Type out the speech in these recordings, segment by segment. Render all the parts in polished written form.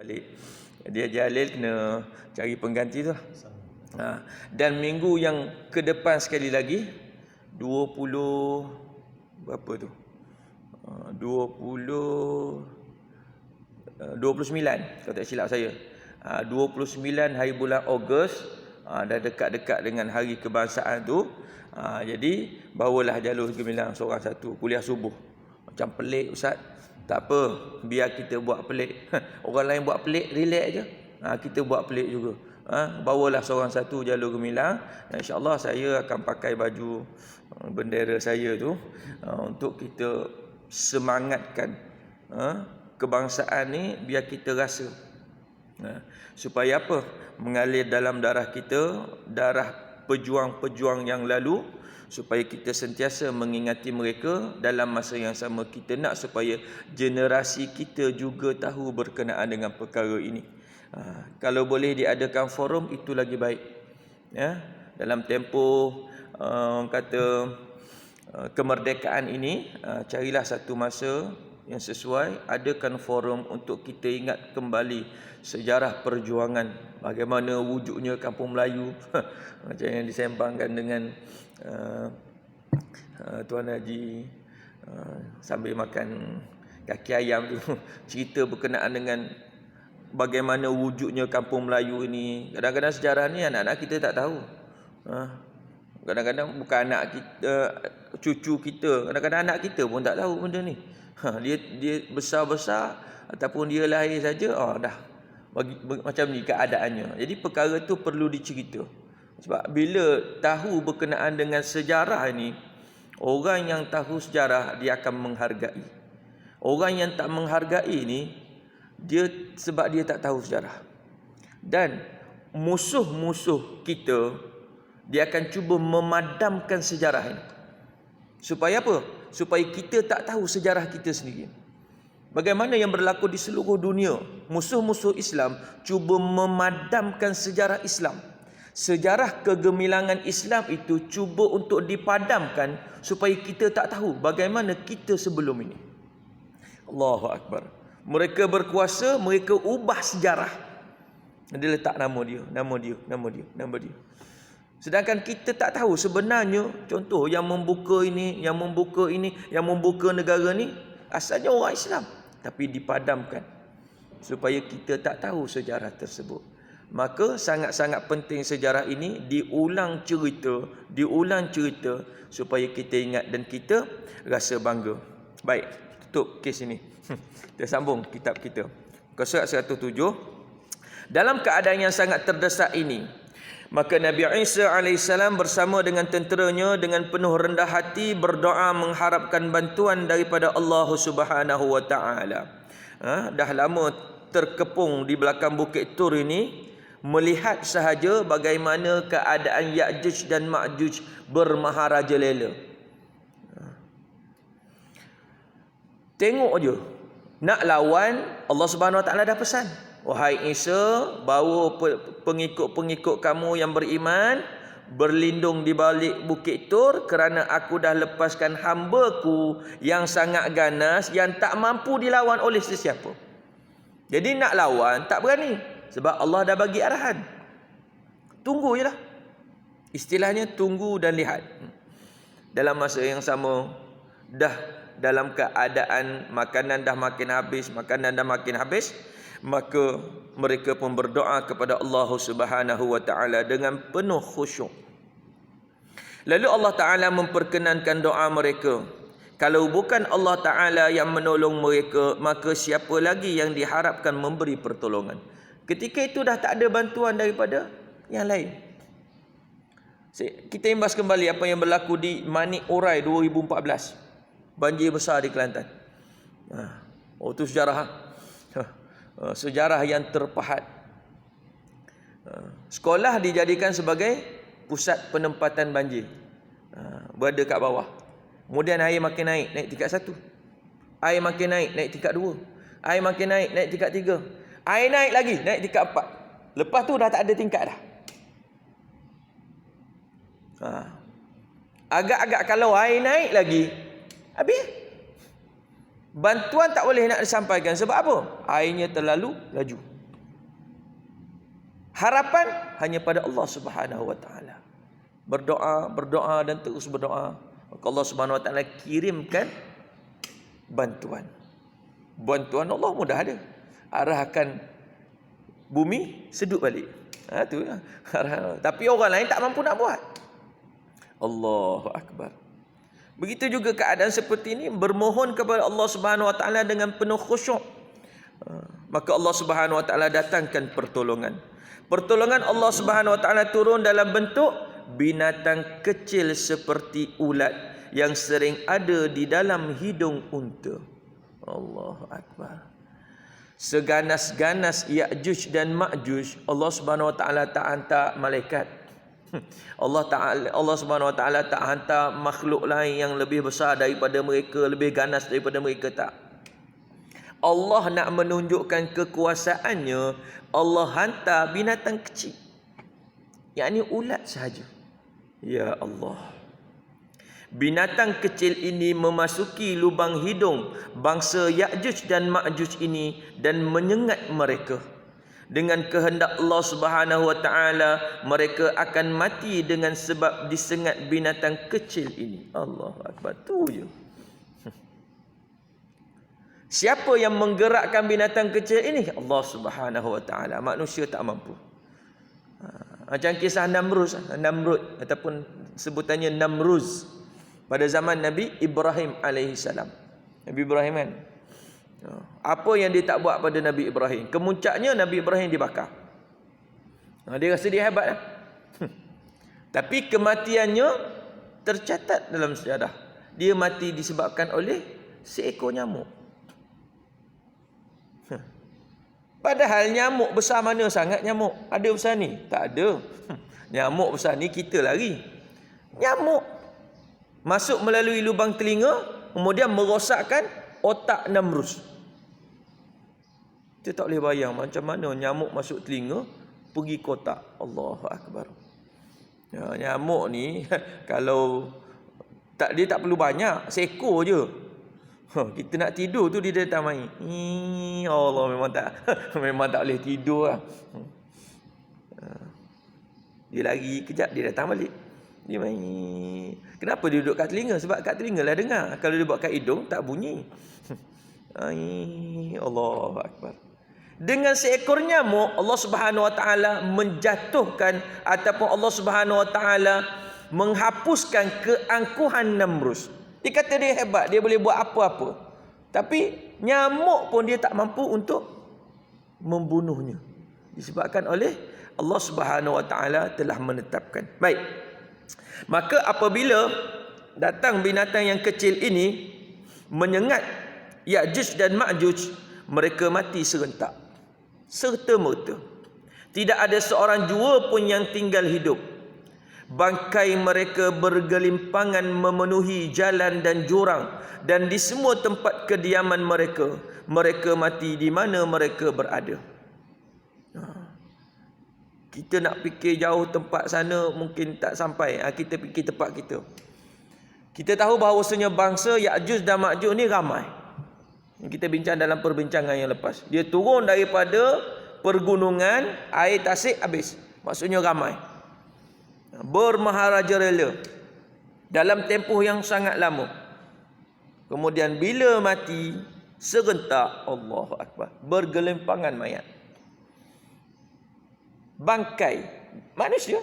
balik. Dia jalil kena cari pengganti tu. Dan minggu yang ke depan sekali lagi 20 berapa tu? 29 kalau tak silap saya. 29 hari bulan Ogos, dah dekat-dekat dengan hari kebangsaan tu. Jadi barulah Jalul Gemilang seorang satu kuliah subuh. Macam pelik ustaz. Tak apa, biar kita buat pelik. Orang lain buat pelik, relax je. Kita buat pelik juga. Bawalah seorang satu Jalur Gemilang. InsyaAllah saya akan pakai baju bendera saya tu untuk kita semangatkan kebangsaan ni, biar kita rasa supaya apa? Mengalir dalam darah kita, darah pejuang-pejuang yang lalu, supaya kita sentiasa mengingati mereka. Dalam masa yang sama kita nak supaya generasi kita juga tahu berkenaan dengan perkara ini. Kalau boleh diadakan forum, itu lagi baik. Dalam tempoh kata kemerdekaan ini, carilah satu masa yang sesuai, adakan forum untuk kita ingat kembali sejarah perjuangan, bagaimana wujudnya Kampung Melayu. Macam yang disembangkan dengan Tuan Haji sambil makan kaki ayam tu. Cerita berkenaan dengan bagaimana wujudnya Kampung Melayu ini. Kadang-kadang sejarah ni anak-anak kita tak tahu. Kadang-kadang bukan anak kita, cucu kita, kadang-kadang anak kita pun tak tahu benda ni. Dia besar-besar ataupun dia lahir saja, dah macam ni keadaannya. Jadi perkara tu perlu dicerita. Sebab bila tahu berkenaan dengan sejarah ini, orang yang tahu sejarah dia akan menghargai. Orang yang tak menghargai ni, dia sebab dia tak tahu sejarah. Dan musuh-musuh kita, dia akan cuba memadamkan sejarah ini. Supaya apa? Supaya kita tak tahu sejarah kita sendiri. Bagaimana yang berlaku di seluruh dunia, musuh-musuh Islam cuba memadamkan sejarah Islam. Sejarah kegemilangan Islam itu cuba untuk dipadamkan supaya kita tak tahu bagaimana kita sebelum ini. Allahu Akbar. Mereka berkuasa, mereka ubah sejarah. Dia letak nama dia. Sedangkan kita tak tahu sebenarnya, contoh yang membuka ini, yang membuka negara ni, asalnya orang Islam. Tapi dipadamkan supaya kita tak tahu sejarah tersebut. Maka sangat-sangat penting sejarah ini diulang cerita supaya kita ingat dan kita rasa bangga. Baik, tutup kes ini. Kita sambung kitab kita. Muka surat 107. Dalam keadaan yang sangat terdesak ini, maka Nabi Isa AS bersama dengan tenteranya dengan penuh rendah hati berdoa mengharapkan bantuan daripada Allah Subhanahu wa taala. Dah lama terkepung di belakang Bukit Tur ini, melihat sahaja bagaimana keadaan Ya'juj dan Ma'juj bermaharajalela. Tengok je, nak lawan, Allah Subhanahu wa taala dah pesan, wahai Isa, bawa pengikut-pengikut kamu yang beriman berlindung di balik Bukit Tur, kerana aku dah lepaskan hamba-Ku yang sangat ganas, yang tak mampu dilawan oleh sesiapa. Jadi nak lawan tak berani, sebab Allah dah bagi arahan. Tunggu je lah. Istilahnya tunggu dan lihat. Dalam masa yang sama, dah dalam keadaan makanan dah makin habis, maka mereka pun berdoa kepada Allah Subhanahu wa taala dengan penuh khusyuk. Lalu Allah Taala memperkenankan doa mereka. Kalau bukan Allah Taala yang menolong mereka, maka siapa lagi yang diharapkan memberi pertolongan? Ketika itu dah tak ada bantuan daripada yang lain. Kita imbas kembali apa yang berlaku di Manik Orai 2014. Banjir besar di Kelantan. Itu sejarah. Sejarah yang terpahat. Sekolah dijadikan sebagai pusat penempatan banjir. Berada kat bawah. Kemudian air makin naik tingkat 1. Air makin naik tingkat 2. Air makin naik tingkat 3. Air naik lagi, naik tingkat 4. Lepas tu dah tak ada tingkat dah. Agak-agak kalau air naik lagi, habis. Bantuan tak boleh nak disampaikan. Sebab apa? Airnya terlalu laju. Harapan hanya pada Allah Subhanahu wa taala. Berdoa dan terus berdoa. Maka Allah Subhanahu wa taala kirimkan bantuan. Bantuan Allah mudah ada. Arahkan bumi sedut balik. Tu lah. Tapi orang lain tak mampu nak buat. Allahu akbar. Begitu juga keadaan seperti ini, bermohon kepada Allah Subhanahu wa taala dengan penuh khusyuk. Maka Allah Subhanahu wa taala datangkan pertolongan. Pertolongan Allah Subhanahu wa taala turun dalam bentuk binatang kecil seperti ulat yang sering ada di dalam hidung unta. Allahu akbar. Seganas-ganas Ya'juj dan Ma'juj, Allah Subhanahu wa taala tak hantar malaikat. Allah Subhanahu wa taala tak hantar makhluk lain yang lebih besar daripada mereka, lebih ganas daripada mereka, tak. Allah nak menunjukkan kekuasaannya, Allah hantar binatang kecil, yakni ulat sahaja. Ya Allah. Binatang kecil ini memasuki lubang hidung bangsa Ya'juj dan Ma'juj ini dan menyengat mereka. Dengan kehendak Allah Subhanahu wa taala, mereka akan mati dengan sebab disengat binatang kecil ini. Allahu akbar. Tu je. Siapa yang menggerakkan binatang kecil ini? Allah Subhanahu wa taala. Manusia tak mampu. Macam kisah Namrud ataupun sebutannya Namruz pada zaman Nabi Ibrahim alaihi salam. Nabi Ibrahim kan, apa yang dia tak buat pada Nabi Ibrahim? Kemuncaknya Nabi Ibrahim dibakar. Dia rasa dia hebat. Tapi kematiannya tercatat dalam sejarah. Dia mati disebabkan oleh seekor nyamuk. Padahal nyamuk besar mana sangat nyamuk? Ada besar ni? Tak ada. Nyamuk besar ni kita lari. Nyamuk masuk melalui lubang telinga, kemudian merosakkan otak Namrud. Kita tak boleh bayang macam mana nyamuk masuk telinga, pergi ke otak. Allahu akbar. Ya, nyamuk ni kalau dia tak perlu banyak, seekor je. Kita nak tidur tu dia datang main. Allah, memang tak boleh tidur lah. Dia lari kejap, dia datang balik. Dia main. Kenapa dia duduk kat telinga? Sebab kat telinga lah dengar. Kalau dia buat kat hidung, tak bunyi. Allahu akbar. Dengan seekor nyamuk, Allah Subhanahu wa taala menjatuhkan ataupun Allah Subhanahu wa taala menghapuskan keangkuhan Namrud. Dia kata dia hebat, dia boleh buat apa-apa. Tapi nyamuk pun dia tak mampu untuk membunuhnya. Disebabkan oleh Allah Subhanahu wa taala telah menetapkan. Baik. Maka apabila datang binatang yang kecil ini menyengat Ya'juj dan Ma'juj, mereka mati serentak, serta-merta. Tidak ada seorang jua pun yang tinggal hidup. Bangkai mereka bergelimpangan memenuhi jalan dan jurang, dan di semua tempat kediaman mereka. Mereka mati di mana mereka berada. Kita nak fikir jauh tempat sana mungkin tak sampai. Kita fikir tempat kita. Kita tahu bahawasanya bangsa Ya'juj dan Ma'juj ni ramai. Kita bincang dalam perbincangan yang lepas. Dia turun daripada pergunungan, air tasik habis. Maksudnya ramai. Bermaharaja rela dalam tempoh yang sangat lama. Kemudian bila mati serentak, Allahu akbar, bergelimpangan mayat, bangkai manusia.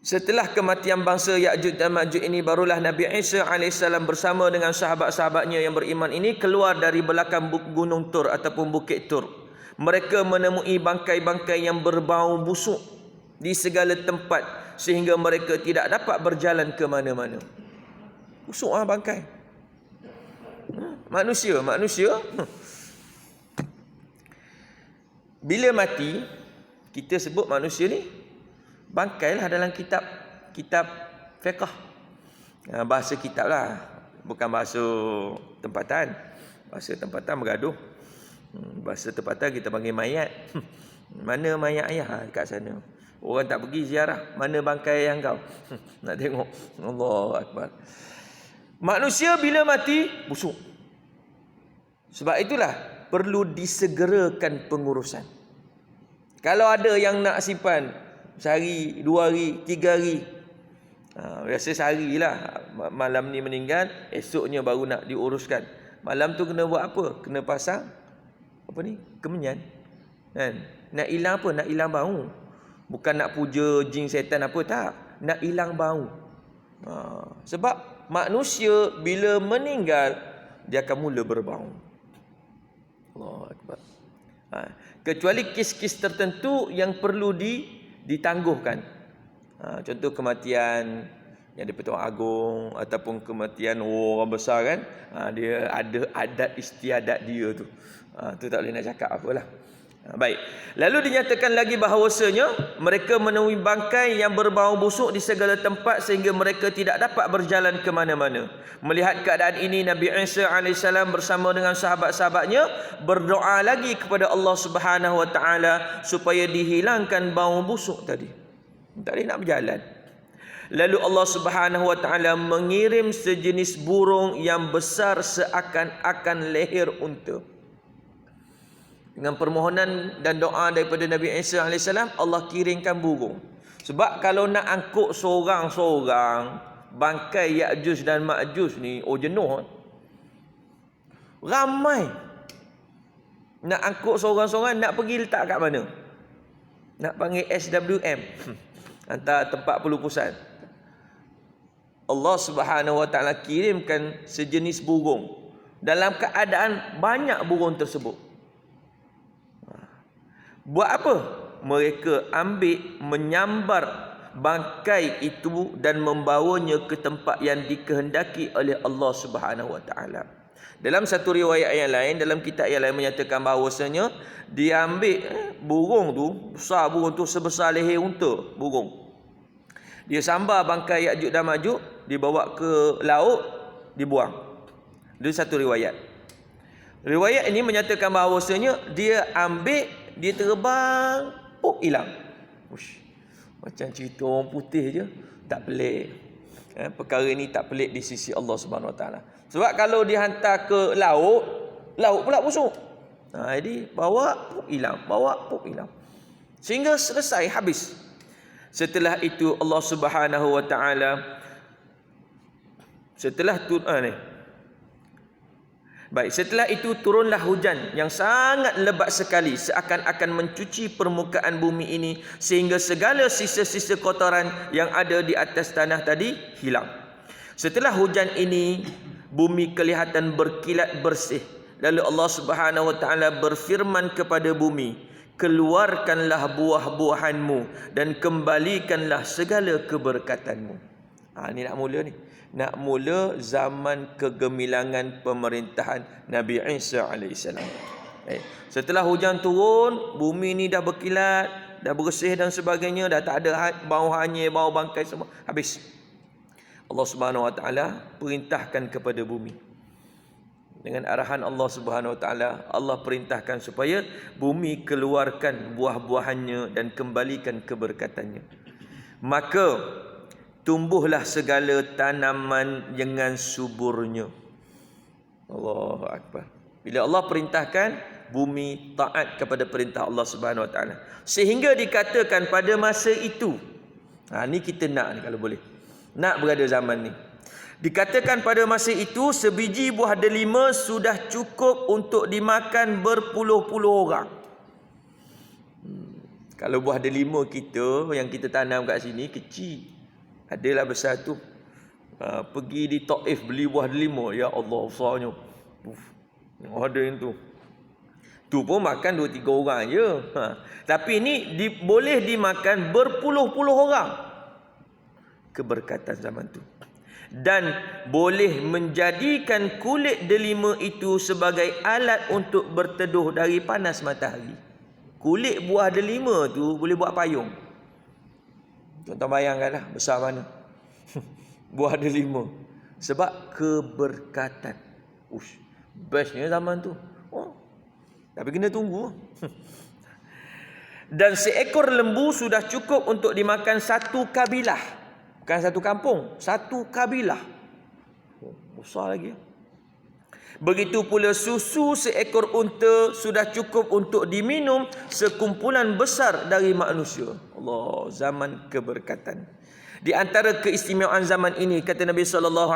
Setelah kematian bangsa Ya'juj dan Ma'juj ini, barulah Nabi Isa AS bersama dengan sahabat-sahabatnya yang beriman ini keluar dari belakang gunung Tur ataupun bukit Tur. Mereka menemui bangkai-bangkai yang berbau busuk di segala tempat sehingga mereka tidak dapat berjalan ke mana-mana. Busuk bangkai. Manusia. Bila mati, kita sebut manusia ni bangkai lah dalam kitab fiqh. Bahasa kitab lah, bukan bahasa tempatan. Bahasa tempatan bergaduh. Bahasa tempatan kita panggil mayat. Mana mayat ayah? Kat sana. Orang tak pergi ziarah, mana bangkai yang kau? Nak tengok. Allahu akbar. Manusia bila mati busuk. Sebab itulah perlu disegerakan pengurusan. Kalau ada yang nak simpan sehari, 2 hari, 3 hari, biasa sehari lah, malam ni meninggal, esoknya baru nak diuruskan. Malam tu kena buat apa? Kena pasang apa ni? Kemenyan. Kan? Nak hilang apa? Nak hilang bau. Bukan nak puja jin setan apa, tak. Nak hilang bau. Sebab manusia bila meninggal, dia akan mula berbau. Allahu Akbar. Kecuali kes-kes tertentu yang perlu ditangguhkan. Contoh kematian yang di Pertuan Agong, ataupun kematian orang besar kan. Dia ada adat istiadat dia tu. Tu tak boleh nak cakap apalah. Baik. Lalu dinyatakan lagi bahawasanya mereka menemui bangkai yang berbau busuk di segala tempat sehingga mereka tidak dapat berjalan ke mana-mana. Melihat keadaan ini, Nabi Isa AS bersama dengan sahabat-sahabatnya berdoa lagi kepada Allah Subhanahu Wa Taala supaya dihilangkan bau busuk tadi. Tak boleh nak berjalan. Lalu Allah Subhanahu Wa Taala mengirim sejenis burung yang besar seakan-akan leher unta. Dengan permohonan dan doa daripada Nabi Isa AS, Allah kirimkan burung. Sebab kalau nak angkut seorang-seorang bangkai Ya'juj dan Ma'juj ni, jenuh. Ramai. Nak angkut seorang-seorang, nak pergi letak kat mana? Nak panggil SWM. Hantar tempat pelupusan. Allah Subhanahu Wa Taala kirimkan sejenis burung. Dalam keadaan banyak burung tersebut. Buat apa? Mereka menyambar bangkai itu dan membawanya ke tempat yang dikehendaki oleh Allah Subhanahu Wa Taala. Dalam satu riwayat yang lain, dalam kitab yang lain menyatakan bahawasanya dia ambil burung tu, besar burung tu sebesar leher unta, burung. Dia sambar bangkai Ya'juj dan Ma'juj, dibawa ke laut, dibuang. Itu satu riwayat. Riwayat ini menyatakan bahawasanya dia ambil, dia terbang, hilang. Macam cerita orang putih je, tak pelik. Perkara ini tak pelik di sisi Allah Subhanahu Wa Taala. Sebab kalau dihantar ke laut, laut pula busuk. Jadi bawa, hilang, bawa, hilang. Sehingga selesai, habis. Setelah itu Allah Subhanahu Wa Taala setelah itu turunlah hujan yang sangat lebat sekali, seakan-akan mencuci permukaan bumi ini sehingga segala sisa-sisa kotoran yang ada di atas tanah tadi hilang. Setelah hujan ini, bumi kelihatan berkilat bersih. Lalu Allah Subhanahu Wa Taala berfirman kepada bumi, keluarkanlah buah-buahanmu dan kembalikanlah segala keberkatanmu. Ni nak mula ni. Nak mula zaman kegemilangan pemerintahan Nabi Isa AS. Setelah hujan turun, bumi ni dah berkilat, dah bersih dan sebagainya, dah tak ada bau hanyir, bau bangkai semua, habis. Allah Subhanahu Wa Taala perintahkan kepada bumi. Dengan arahan Allah Subhanahu Wa Taala, Allah perintahkan supaya bumi keluarkan buah-buahannya dan kembalikan keberkatannya. Maka tumbuhlah segala tanaman dengan suburnya. Allahu Akbar. Bila Allah perintahkan, bumi taat kepada perintah Allah Subhanahu Wa Taala. Sehingga dikatakan pada masa itu, ni kita nak ni kalau boleh. Nak berada zaman ni. Dikatakan pada masa itu, sebiji buah delima sudah cukup untuk dimakan berpuluh-puluh orang. Kalau buah delima kita yang kita tanam kat sini kecil, adalah besar tu. Pergi di Taif beli buah delima, ya Allah besarnya. Ada yang tu. Tu pun makan 2-3 orang je. Tapi ini boleh dimakan berpuluh-puluh orang. Keberkatan zaman tu. Dan boleh menjadikan kulit delima itu sebagai alat untuk berteduh dari panas matahari. Kulit buah delima tu boleh buat payung. Contoh bayangkanlah besar mana. Buah delima. Sebab keberkatan. Bestnya zaman tu. Tapi kena tunggu. Dan seekor lembu sudah cukup untuk dimakan satu kabilah. Bukan satu kampung, satu kabilah. Besar lagi. Begitu pula susu seekor unta sudah cukup untuk diminum sekumpulan besar dari manusia. Allah, zaman keberkatan. Di antara keistimewaan zaman ini, kata Nabi SAW,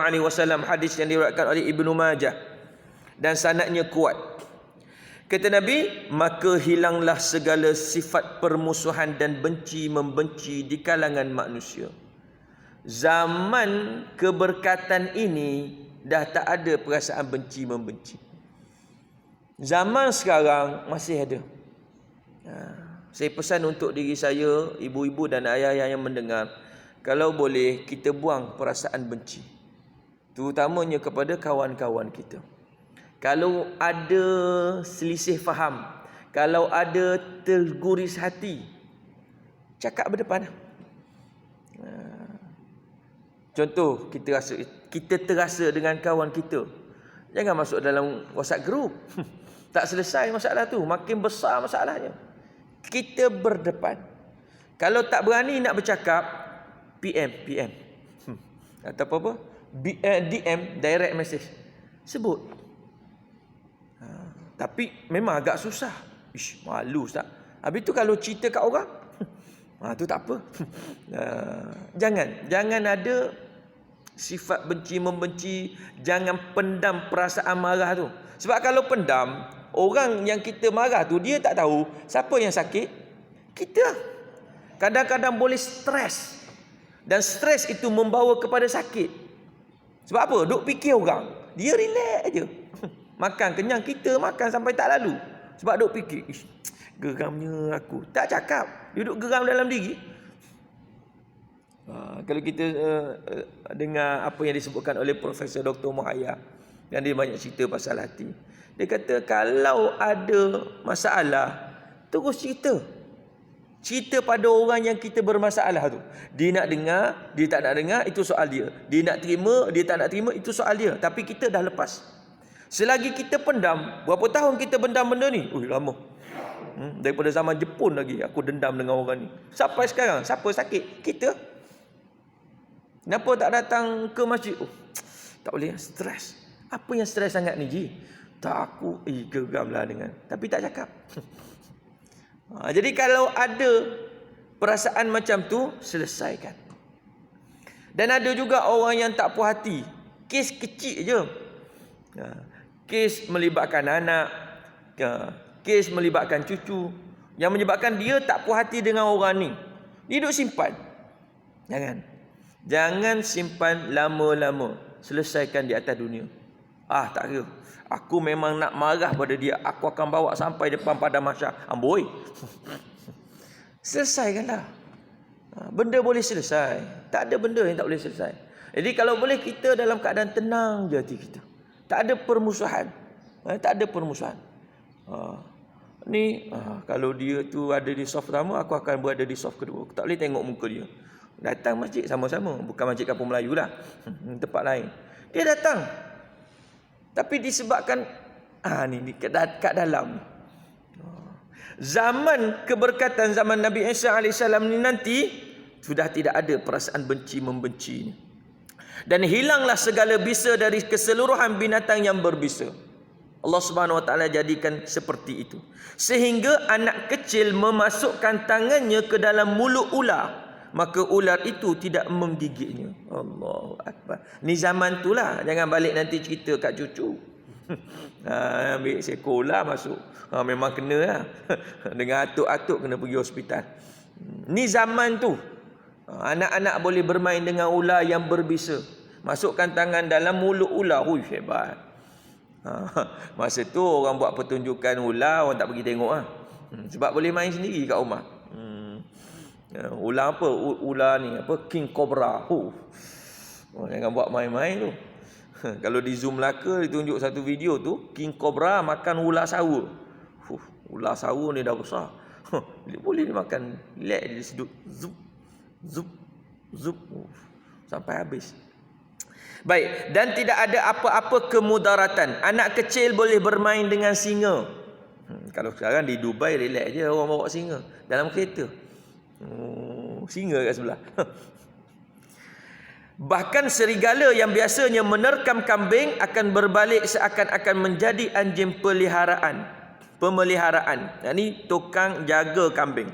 hadis yang diriwayatkan oleh Ibnu Majah dan sanadnya kuat. Kata Nabi, maka hilanglah segala sifat permusuhan dan benci-membenci di kalangan manusia. Zaman keberkatan ini dah tak ada perasaan benci-membenci. Zaman sekarang masih ada. Saya pesan untuk diri saya, ibu-ibu dan ayah-ayah yang mendengar, kalau boleh kita buang perasaan benci, terutamanya kepada kawan-kawan kita. Kalau ada selisih faham, kalau ada terguris hati, cakap berdepan. Contoh, kita terasa dengan kawan kita, jangan masuk dalam WhatsApp group. Tak selesai masalah tu, makin besar masalahnya. Kita berdepan. Kalau tak berani nak bercakap, PM atau apa? DM, direct message. Sebut. Tapi memang agak susah. Malu Ustaz. Habis tu kalau cerita kat orang, tu tak apa. Jangan ada sifat benci-membenci. Jangan pendam perasaan marah tu. Sebab kalau pendam, orang yang kita marah tu, dia tak tahu siapa yang sakit. Kita. Kadang-kadang boleh stres. Dan stres itu membawa kepada sakit. Sebab apa? Duk fikir orang. Dia relax je. Makan kenyang, kita makan sampai tak lalu. Sebab duk fikir, geramnya aku. Tak cakap. Duduk geram dalam diri. Kalau kita dengar apa yang disebutkan oleh Profesor Dr. Muhayya, yang dia banyak cerita pasal hati. Dia kata kalau ada masalah, terus cerita. Cerita pada orang yang kita bermasalah tu. Dia nak dengar, dia tak nak dengar, itu soal dia. Dia nak terima, dia tak nak terima, itu soal dia. Tapi kita dah lepas. Selagi kita pendam, berapa tahun kita pendam benda ni? Lama. Daripada zaman Jepun lagi aku dendam dengan orang ni. Sampai sekarang, siapa sakit? Kita. Kenapa tak datang ke masjid? Tak boleh, stres. Apa yang stres sangat ni, Ji? Tak, aku geramlah dengan. Tapi tak cakap. Jadi kalau ada perasaan macam tu, selesaikan. Dan ada juga orang yang tak puas hati. Kes kecil je. Kes melibatkan anak, kes melibatkan cucu, yang menyebabkan dia tak puas hati dengan orang ni. Dia duduk simpan. Jangan simpan lama-lama. Selesaikan di atas dunia. Tak kira. Aku memang nak marah pada dia. Aku akan bawa sampai depan pada mahsyar. Amboi. Selesaikanlah. Benda boleh selesai. Tak ada benda yang tak boleh selesai. Jadi kalau boleh kita dalam keadaan tenang je hati kita. Tak ada permusuhan. Tak ada permusuhan. Kalau dia tu ada di soft pertama, aku akan berada di soft kedua. Aku tak boleh tengok muka dia. Datang masjid sama-sama. Bukan masjid Kampung Melayu lah. Tempat lain. Dia datang. Tapi disebabkan ni kat dalam. Zaman keberkatan zaman Nabi Isa AS ni nanti sudah tidak ada perasaan benci-membenci ni. Dan hilanglah segala bisa dari keseluruhan binatang yang berbisa. Allah Subhanahu Wa Taala jadikan seperti itu. Sehingga anak kecil memasukkan tangannya ke dalam mulut ular, maka ular itu tidak menggigitnya. Allahu Akbar. Ni zaman tu lah. Jangan balik nanti cerita kat cucu. Ambil seekor ular masuk. Memang kena lah. Dengan atuk-atuk kena pergi hospital. Ni zaman tu. Anak-anak boleh bermain dengan ular yang berbisa. Masukkan tangan dalam mulut ular. Hebat. Masa tu orang buat pertunjukan ular, orang tak pergi tengok lah. Sebab boleh main sendiri kat rumah. Ular apa? Ular ni apa? King Cobra. Jangan buat main-main tu. Kalau di Zoom Melaka ditunjuk satu video tu, King Cobra makan ular sawa. Ular sawa ni dah besar. Boleh dimakan. Relax dia sedut. Zup. Zup. Zup. Sampai habis. Baik, dan tidak ada apa-apa kemudaratan. Anak kecil boleh bermain dengan singa. Kalau sekarang di Dubai relax je orang bawa singa dalam kereta. Singa kat sebelah. Bahkan serigala yang biasanya menerkam kambing akan berbalik seakan-akan menjadi anjing pemeliharaan. Ini tukang jaga kambing.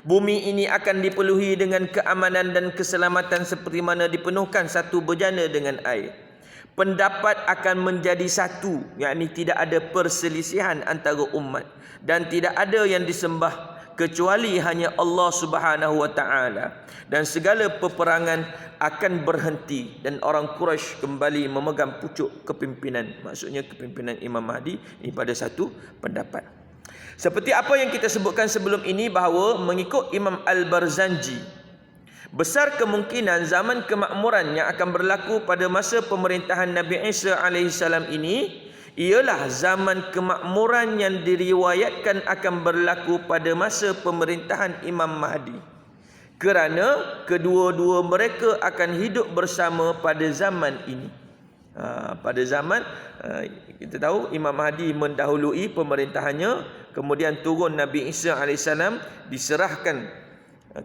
Bumi ini akan dipenuhi dengan keamanan dan keselamatan seperti mana dipenuhkan satu bejana dengan air. Pendapat akan menjadi satu, yakni tidak ada perselisihan antara umat dan tidak ada yang disembah kecuali hanya Allah Subhanahu wa taala, dan segala peperangan akan berhenti dan orang Quraisy kembali memegang pucuk kepimpinan. Maksudnya kepimpinan Imam Mahdi ini pada satu pendapat. Seperti apa yang kita sebutkan sebelum ini, bahawa mengikut Imam Al-Barzanji, besar kemungkinan zaman kemakmuran yang akan berlaku pada masa pemerintahan Nabi Isa AS ini ialah zaman kemakmuran yang diriwayatkan akan berlaku pada masa pemerintahan Imam Mahdi, kerana kedua-dua mereka akan hidup bersama pada zaman ini. Pada zaman kita tahu Imam Mahdi mendahului pemerintahannya, kemudian turun Nabi Isa AS, diserahkan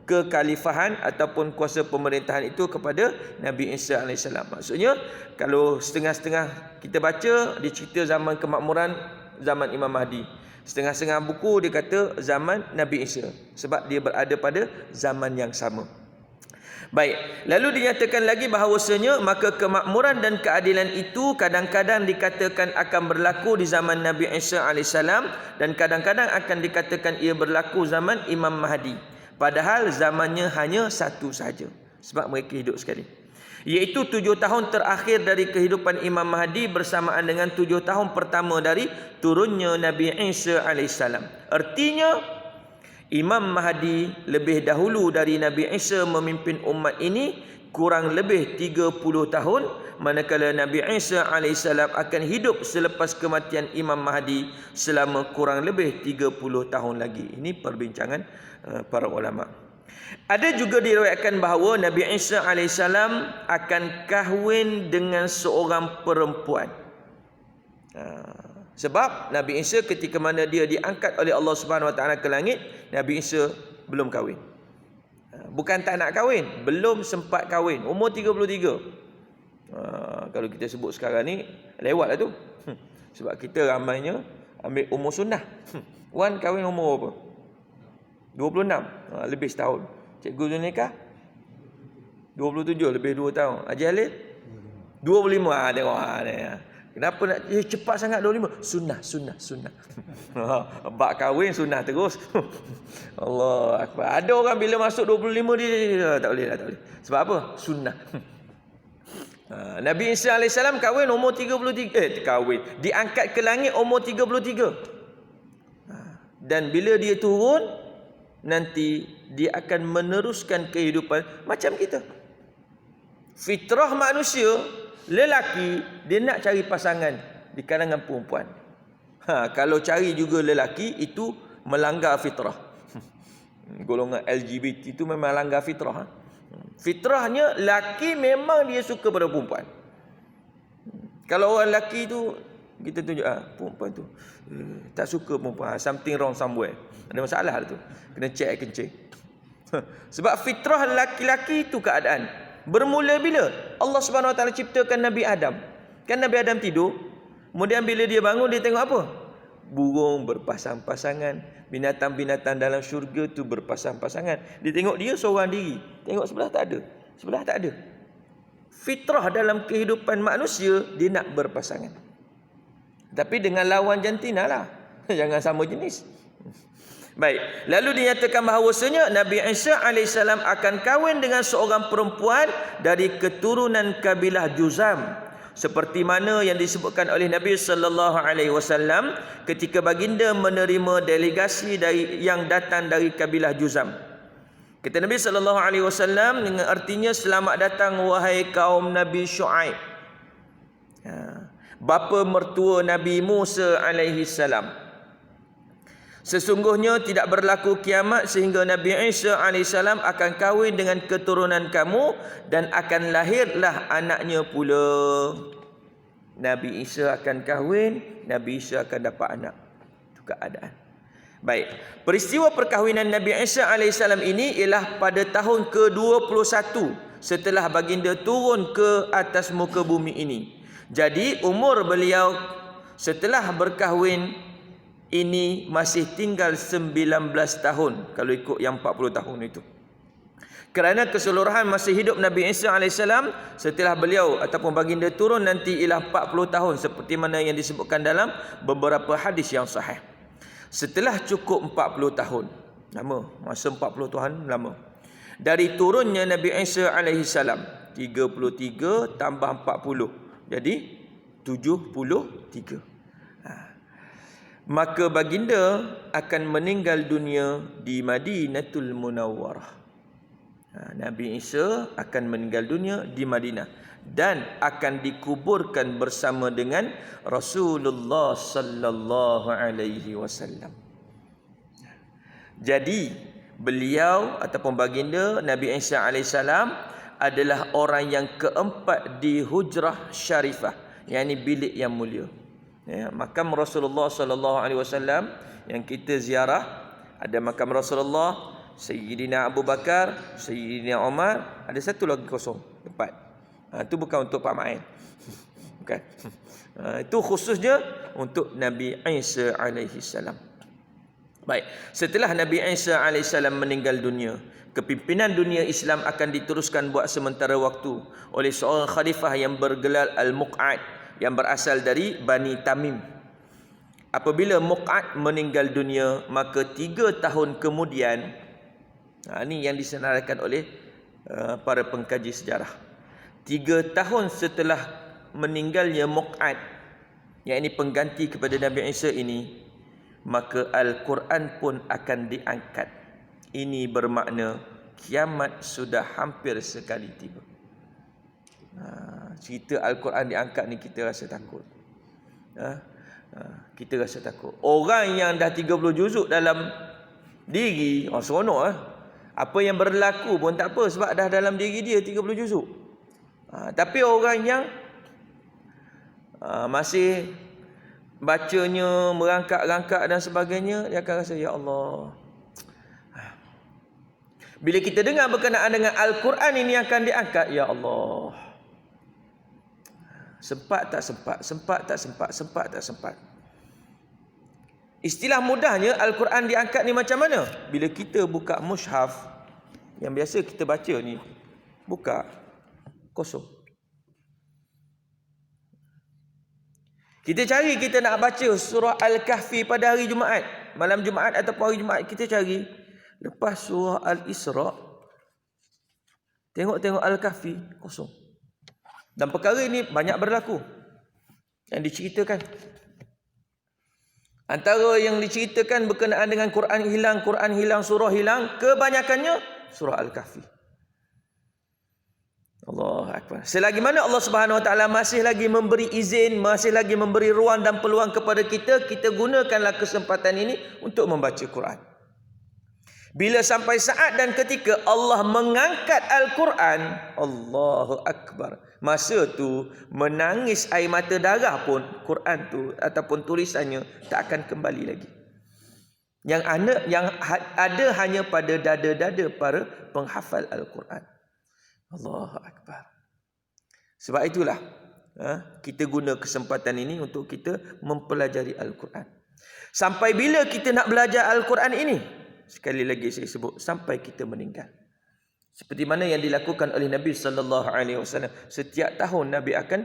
kekhalifahan ataupun kuasa pemerintahan itu kepada Nabi Isa AS. Maksudnya kalau setengah-setengah kita baca, dia cerita zaman kemakmuran zaman Imam Mahdi. Setengah-setengah buku dia kata zaman Nabi Isa, sebab dia berada pada zaman yang sama. Baik, lalu dinyatakan lagi bahawasanya maka kemakmuran dan keadilan itu kadang-kadang dikatakan akan berlaku di zaman Nabi Isa AS, dan kadang-kadang akan dikatakan ia berlaku zaman Imam Mahdi. Padahal zamannya hanya satu saja, sebab mereka hidup sekali, iaitu 7 tahun terakhir dari kehidupan Imam Mahdi bersamaan dengan 7 tahun pertama dari turunnya Nabi Isa AS. Artinya Imam Mahdi lebih dahulu dari Nabi Isa memimpin umat ini kurang lebih 30 tahun, manakala Nabi Isa AS akan hidup selepas kematian Imam Mahdi selama kurang lebih 30 tahun lagi. Ini perbincangan para ulama. Ada juga diriwayatkan bahawa Nabi Isa AS akan kahwin dengan seorang perempuan. Sebab Nabi Isa ketika mana dia diangkat oleh Allah Subhanahu Wa Taala ke langit, Nabi Isa belum kahwin. Bukan tak nak kahwin, belum sempat kahwin, umur 33. Kalau kita sebut sekarang ni lewat lah tu. Sebab kita ramainya ambil umur sunnah. Wan kahwin umur apa? 26, lebih setahun. Cikgu Zunikah 27, lebih 2 tahun. Haji Halil 25. Tengok kenapa nak cepat sangat 25? Sunnah. Bak kahwin sunnah terus. Allah Akbar. Ada orang bila masuk 25 dia tak boleh. Sebab apa? Sunnah. Nabi Isa AS kahwin umur 33. Diangkat ke langit umur 33. Dan bila dia turun, nanti dia akan meneruskan kehidupan macam kita. Fitrah manusia, lelaki dia nak cari pasangan di kalangan perempuan. Kalau cari juga lelaki itu melanggar fitrah. Golongan LGBT itu memang melanggar fitrah. Fitrahnya lelaki memang dia suka pada perempuan. Kalau orang lelaki tu kita tunjuk perempuan tu tak suka perempuan, something wrong somewhere. Ada masalah tu. Kena check kencing. Sebab fitrah lelaki-lelaki itu keadaan. Bermula bila? Allah Subhanahu Wa Taala ciptakan Nabi Adam. Kan Nabi Adam tidur, kemudian bila dia bangun dia tengok apa? Burung berpasang-pasangan, binatang-binatang dalam syurga tu berpasang-pasangan. Dia tengok dia seorang diri. Tengok sebelah tak ada. Fitrah dalam kehidupan manusia dia nak berpasangan. Tapi dengan lawan jantina lah. Jangan sama jenis. Baik, lalu dinyatakan bahawasanya Nabi Isa AS akan kahwin dengan seorang perempuan dari keturunan kabilah Juzam, seperti mana yang disebutkan oleh Nabi sallallahu alaihi wasallam ketika baginda menerima delegasi yang datang dari kabilah Juzam. Kata Nabi sallallahu alaihi wasallam, dengan artinya selamat datang wahai kaum Nabi Syuaib, bapa mertua Nabi Musa alaihi salam. Sesungguhnya tidak berlaku kiamat sehingga Nabi Isa AS akan kahwin dengan keturunan kamu dan akan lahirlah anaknya pula. Nabi Isa akan kahwin, Nabi Isa akan dapat anak. Itu keadaan. Baik, peristiwa perkahwinan Nabi Isa AS ini ialah pada tahun ke-21 setelah baginda turun ke atas muka bumi ini. Jadi umur beliau setelah berkahwin ini masih tinggal 19 tahun kalau ikut yang 40 tahun itu. Kerana keseluruhan masa hidup Nabi Isa AS setelah beliau ataupun baginda turun nanti ialah 40 tahun seperti mana yang disebutkan dalam beberapa hadis yang sahih. Setelah cukup 40 tahun, lama, masa 40 tahun lama. Dari turunnya Nabi Isa AS 33 tambah 40, jadi 73. Maka baginda akan meninggal dunia di Madinatul Munawwarah. Nabi Isa akan meninggal dunia di Madinah dan akan dikuburkan bersama dengan Rasulullah sallallahu alaihi wasallam. Jadi beliau ataupun baginda Nabi Isa alaihissalam adalah orang yang keempat di hujrah syarifah, yakni bilik yang mulia. Ya, makam Rasulullah sallallahu alaihi wasallam yang kita ziarah, ada makam Rasulullah, Sayyidina Abu Bakar, Sayyidina Umar, ada satu lagi kosong tempat. Itu bukan untuk Pak Main. Bukan. Itu khususnya untuk Nabi Isa alaihi salam. Baik, setelah Nabi Isa alaihi salam meninggal dunia, kepimpinan dunia Islam akan diteruskan buat sementara waktu oleh seorang khalifah yang bergelar Al-Muq'ad yang berasal dari Bani Tamim. Apabila Muq'ad meninggal dunia, maka 3 tahun kemudian, ini yang disenaraikan oleh para pengkaji sejarah, 3 tahun setelah meninggalnya Muq'ad, yang ini pengganti kepada Nabi Isa ini, maka Al-Quran pun akan diangkat. Ini bermakna kiamat sudah hampir sekali tiba. Cerita Al-Quran diangkat ni kita rasa takut. Kita rasa takut. Orang yang dah 30 juzuk dalam diri, seronok apa yang berlaku pun tak apa sebab dah dalam diri dia 30 juzuk. Tapi orang yang masih bacanya merangkak-rangkak dan sebagainya, dia akan rasa, ya Allah. Bila kita dengar berkenaan dengan Al-Quran ini akan diangkat, ya Allah. Sempat tak sempat, sempat tak sempat, sempat tak sempat. Istilah mudahnya Al-Quran diangkat ni macam mana? Bila kita buka mushaf yang biasa kita baca ni, buka kosong. Kita cari, kita nak baca surah Al-Kahfi pada hari Jumaat, malam Jumaat ataupun hari Jumaat, kita cari. Lepas surah Al-Isra, tengok Al-Kahfi, kosong. Dan perkara ini banyak berlaku yang diceritakan. Antara yang diceritakan berkenaan dengan Quran hilang, surah hilang, kebanyakannya surah Al-Kahfi. Allahu Akbar. Selagi mana Allah Subhanahu Wa Taala masih lagi memberi izin, masih lagi memberi ruang dan peluang kepada kita, kita gunakanlah kesempatan ini untuk membaca Quran. Bila sampai saat dan ketika Allah mengangkat Al-Quran, Allahu Akbar, masa tu menangis air mata darah pun Quran tu ataupun tulisannya tak akan kembali lagi. Yang ada hanya pada dada-dada para penghafal Al-Quran. Allahu Akbar. Sebab itulah kita guna kesempatan ini untuk kita mempelajari Al-Quran. Sampai bila kita nak belajar Al-Quran ini? Sekali lagi saya sebut, sampai kita meninggal. Seperti mana yang dilakukan oleh Nabi sallallahu alaihi wasallam. Setiap tahun Nabi akan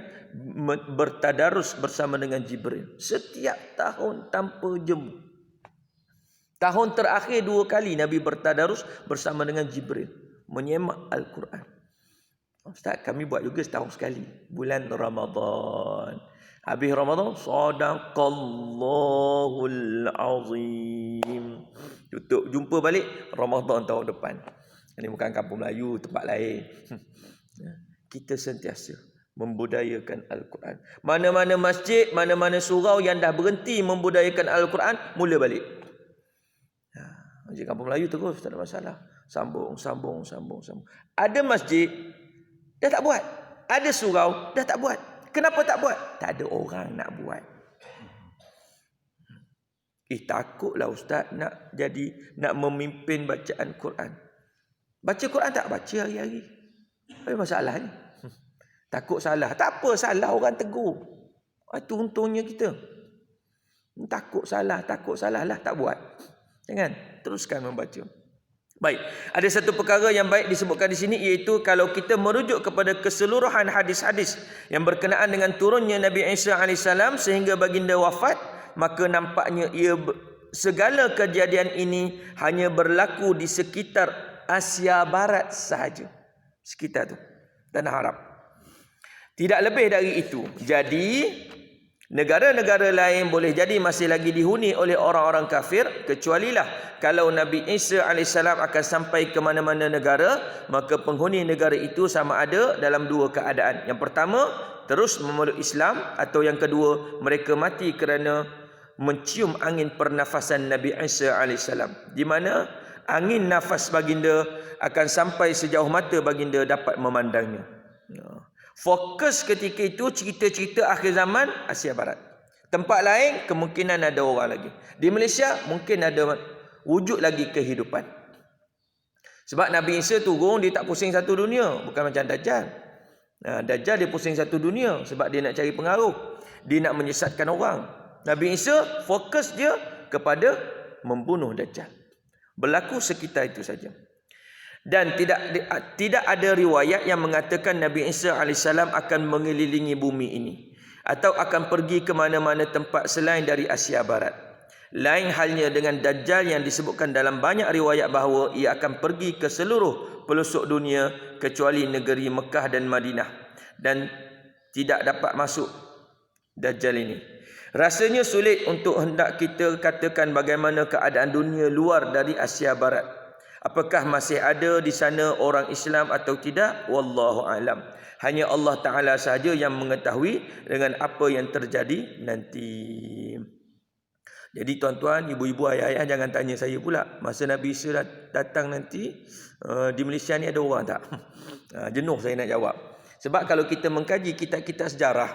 bertadarus bersama dengan Jibril. Setiap tahun tanpa jemu. Tahun terakhir 2 kali Nabi bertadarus bersama dengan Jibril, menyemak Al-Quran. Ustaz, kami buat juga setahun sekali, bulan Ramadan. Habis Ramadan, sadaqallahul azim. Tutup, jumpa balik Ramadan tahun depan. Ini bukan kampung Melayu, tempat lain. Kita sentiasa membudayakan Al-Quran. Mana-mana masjid, mana-mana surau yang dah berhenti membudayakan Al-Quran, mula balik. Masjid kampung Melayu terus, tak ada masalah. Sambung. Ada masjid, dah tak buat. Ada surau, dah tak buat. Kenapa tak buat? Tak ada orang nak buat. Takutlah Ustaz nak memimpin bacaan Quran. Baca Quran tak? Baca hari-hari. Apa masalahnya? Takut salah. Tak apa, salah orang tegur. Itu untungnya kita. Takut salah lah, tak buat. Jangan, teruskan membaca. Baik, ada satu perkara yang baik disebutkan di sini, iaitu kalau kita merujuk kepada keseluruhan hadis-hadis yang berkenaan dengan turunnya Nabi Isa AS sehingga baginda wafat, maka nampaknya segala kejadian ini hanya berlaku di sekitar Asia Barat sahaja. Sekitar tu, tanah Arab. Tidak lebih dari itu. Jadi negara-negara lain boleh jadi masih lagi dihuni oleh orang-orang kafir, kecualilah kalau Nabi Isa AS akan sampai ke mana-mana negara, maka penghuni negara itu sama ada dalam dua keadaan. Yang pertama, terus memeluk Islam, atau yang kedua, mereka mati kerana mencium angin pernafasan Nabi Isa AS, di mana angin nafas baginda akan sampai sejauh mata baginda dapat memandangnya. Fokus ketika itu cerita-cerita akhir zaman Asia Barat. Tempat lain kemungkinan ada orang lagi. Di Malaysia mungkin ada wujud lagi kehidupan. Sebab Nabi Isa turun, dia tak pusing satu dunia. Bukan macam Dajjal. Dajjal dia pusing satu dunia sebab dia nak cari pengaruh. Dia nak menyesatkan orang. Nabi Isa fokus dia kepada membunuh Dajjal. Berlaku sekitar itu saja. Dan tidak ada riwayat yang mengatakan Nabi Isa AS akan mengelilingi bumi ini atau akan pergi ke mana-mana tempat selain dari Asia Barat. Lain halnya dengan Dajjal yang disebutkan dalam banyak riwayat bahawa ia akan pergi ke seluruh pelosok dunia kecuali negeri Mekah dan Madinah, dan tidak dapat masuk Dajjal ini. Rasanya sulit untuk hendak kita katakan bagaimana keadaan dunia luar dari Asia Barat. Apakah masih ada di sana orang Islam atau tidak? Wallahu alam. Hanya Allah Ta'ala sahaja yang mengetahui dengan apa yang terjadi nanti. Jadi tuan-tuan, ibu-ibu, ayah-ayah, jangan tanya saya pula, masa Nabi Isa datang nanti di Malaysia ni ada orang tak? Jenuh saya nak jawab. Sebab kalau kita mengkaji kitab-kitab sejarah,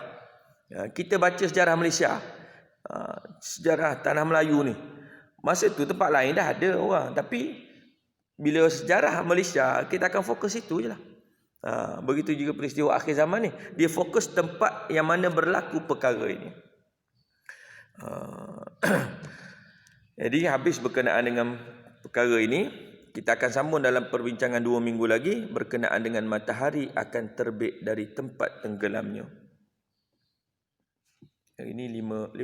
kita baca sejarah Malaysia, sejarah tanah Melayu ni, masa tu tempat lain dah ada orang, tapi bila sejarah Malaysia, kita akan fokus itu je lah. Begitu juga peristiwa akhir zaman ni, dia fokus tempat yang mana berlaku perkara ini. Jadi habis berkenaan dengan perkara ini. Kita akan sambung dalam perbincangan 2 minggu lagi berkenaan dengan matahari akan terbit dari tempat tenggelamnya. Yang ini 15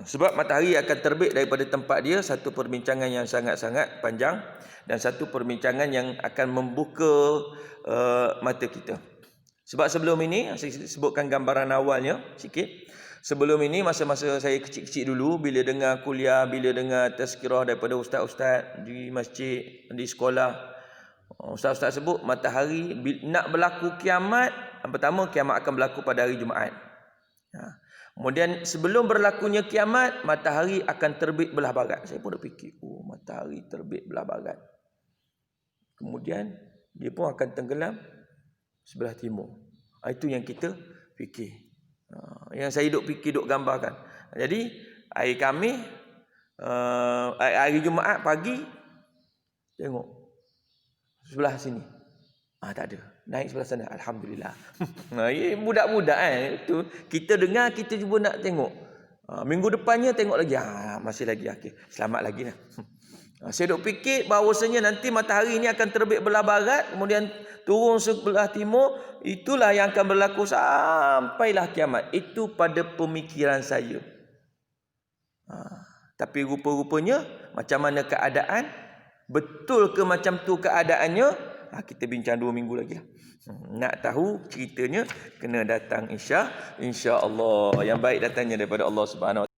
sebab matahari akan terbit daripada tempat dia, satu perbincangan yang sangat-sangat panjang dan satu perbincangan yang akan membuka mata kita. Sebab sebelum ini, saya sebutkan gambaran awalnya sikit. Sebelum ini, masa-masa saya kecil-kecil dulu, bila dengar kuliah, bila dengar tazkirah daripada ustaz-ustaz di masjid, di sekolah, ustaz-ustaz sebut matahari nak berlaku kiamat. Yang pertama, kiamat akan berlaku pada hari Jumaat. Kemudian sebelum berlakunya kiamat, matahari akan terbit belah barat. Saya pun dah fikir, matahari terbit belah barat. Kemudian dia pun akan tenggelam sebelah timur. Itu yang kita fikir. Yang saya duk fikir, duk gambarkan. Jadi hari Khamis, hari Jumaat pagi, tengok sebelah sini. Tak ada. Naik sebelah sana. Alhamdulillah. Budak-budak itu kita dengar, kita cuba nak tengok. Minggu depannya tengok lagi. Masih lagi. Okay. Selamat lagi lah. Saya duk fikir bahawasanya nanti matahari ini akan terbit belah barat, kemudian turun sebelah timur. Itulah yang akan berlaku sampailah kiamat. Itu pada pemikiran saya. Tapi rupa-rupanya macam mana keadaan? Betul ke macam tu keadaannya? Kita bincang 2 minggu lagi lah. Nak tahu ceritanya, kena datang insya-Allah. Yang baik datangnya daripada Allah Subhanahu Wa Taala.